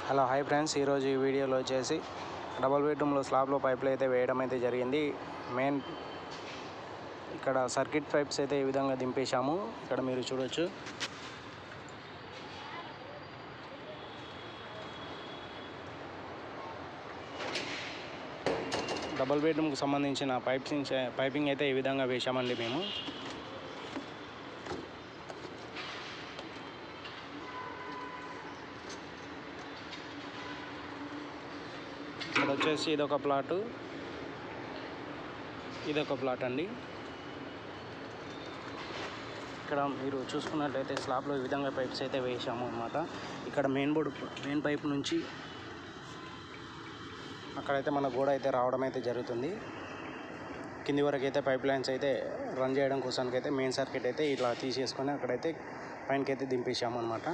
Hello hi friends, ఈరోజు ఈ వీడియోలో వచ్చేసి డబుల్ బెడ్రూమ్లో స్లాబ్లో పైపులు అయితే వేయడం అయితే జరిగింది. మెయిన్ ఇక్కడ సర్క్యూట్ పైప్స్ అయితే ఈ విధంగా దింపేశాము. ఇక్కడ మీరు చూడొచ్చు. డబుల్ బెడ్రూమ్కి సంబంధించిన పైపింగ్ అయితే ఈ విధంగా వేశామండి మేము. ఇక్కడ వచ్చేసి ఇదొక ప్లాట్ అండి. ఇక్కడ మీరు చూసుకున్నట్లయితే స్లాబ్లో ఈ విధంగా పైప్స్ అయితే వేసాము అన్నమాట. ఇక్కడ మెయిన్ పైప్ నుంచి అక్కడైతే మన గోడ అయితే రావడం అయితే జరుగుతుంది. కింది వరకు అయితే పైప్ లైన్స్ అయితే రన్ చేయడం కోసానికి అయితే మెయిన్ సర్క్యూట్ అయితే ఇట్లా తీసేసుకొని అక్కడైతే పైనకైతే దింపేసాము అన్నమాట.